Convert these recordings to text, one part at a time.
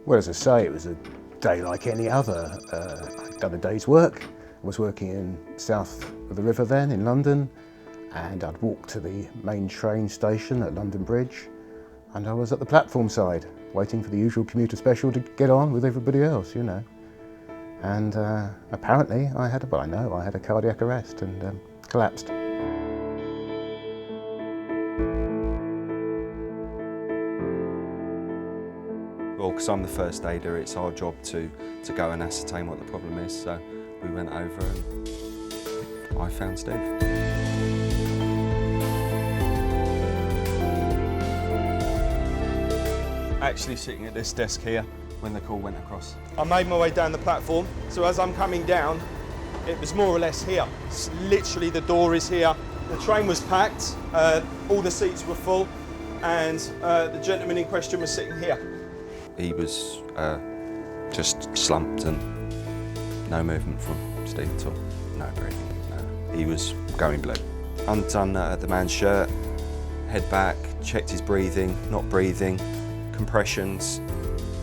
Well, as I say, it was a day like any other. I'd done a day's work. I was working in south of the river then, in London, and I'd walked to the main train station at London Bridge, and I was at the platform side, waiting for the usual commuter special to get on with everybody else, you know. And apparently I had a cardiac arrest and collapsed. Well, because I'm the first aider, it's our job to go and ascertain what the problem is. So we went over and I found Steve. Actually sitting at this desk here when the call went across. I made my way down the platform, so as I'm coming down, it was more or less here. It's literally the door is here. The train was packed, all the seats were full, and the gentleman in question was sitting here. He was just slumped and no movement from Steve at all. No breathing, no. He was going blue. Undone the man's shirt, head back, checked his breathing, not breathing, compressions,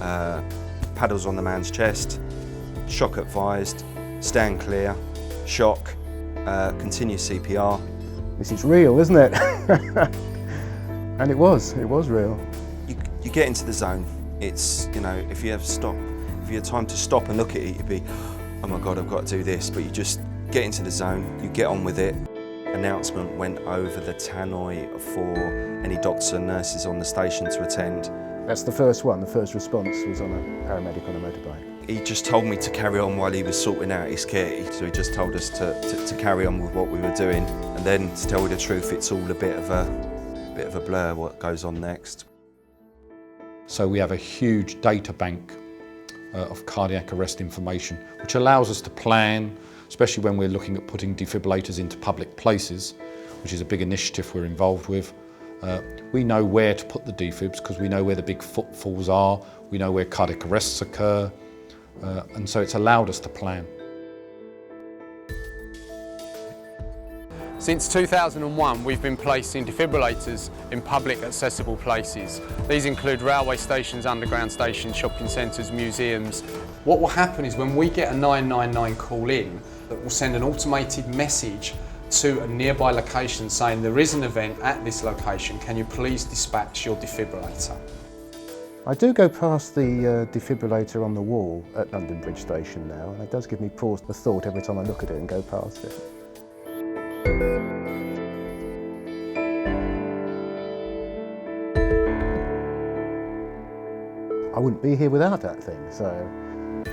paddles on the man's chest, shock advised, stand clear, shock, continue CPR. This is real, isn't it? And it was real. You get into the zone. It's, you know, if you had time to stop and look at it, you'd be, oh my God, I've got to do this, but you just get into the zone, you get on with it. Announcement went over the tannoy for any doctors and nurses on the station to attend. That's the first one. The first response was on a paramedic on a motorbike. He just told me to carry on while he was sorting out his kit. So he just told us to carry on with what we were doing. And then, to tell you the truth, it's all a bit of a blur what goes on next. So we have a huge data bank of cardiac arrest information, which allows us to plan, especially when we're looking at putting defibrillators into public places, which is a big initiative we're involved with. We know where to put the defibs because we know where the big footfalls are, we know where cardiac arrests occur, and so it's allowed us to plan. Since 2001, we've been placing defibrillators in public accessible places. These include railway stations, underground stations, shopping centres, museums. What will happen is when we get a 999 call in, that will send an automated message to a nearby location saying there is an event at this location, can you please dispatch your defibrillator? I do go past the defibrillator on the wall at London Bridge Station now, and it does give me pause for thought every time I look at it and go past it. I wouldn't be here without that thing, so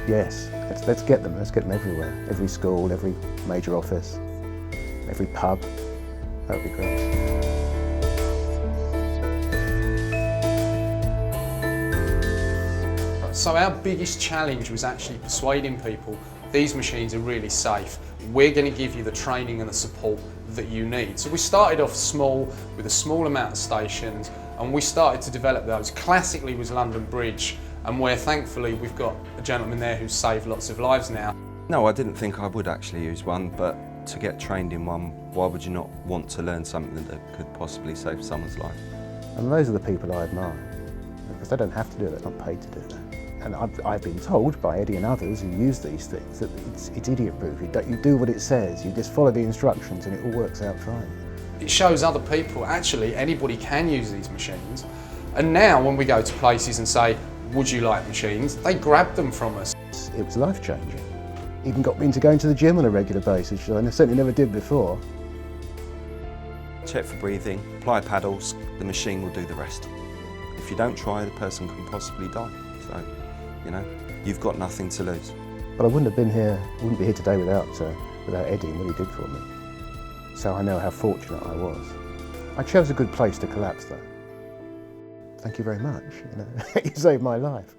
yes, let's get them everywhere. Every school, every major office, every pub, that would be great. So our biggest challenge was actually persuading people these machines are really safe. We're going to give you the training and the support that you need. So we started off small with a small amount of stations, and we started to develop those. Classically was London Bridge, and where thankfully we've got a gentleman there who's saved lots of lives now. No, I didn't think I would actually use one, but to get trained in one, why would you not want to learn something that could possibly save someone's life? And those are the people I admire, because they don't have to do it, they're not paid to do that. And I've been told by Eddie and others who use these things that it's idiot-proof. You do what it says, you just follow the instructions and it all works out fine. It shows other people, actually, anybody can use these machines. And now when we go to places and say, would you like machines, they grab them from us. It was life-changing. Even got me into going to the gym on a regular basis, which I certainly never did before. Check for breathing, apply paddles, the machine will do the rest. If you don't try, the person can possibly die. So, you know, you've got nothing to lose. But I wouldn't be here today without Eddie and what he did for me. So I know how fortunate I was. I chose a good place to collapse though. Thank you very much, you saved my life.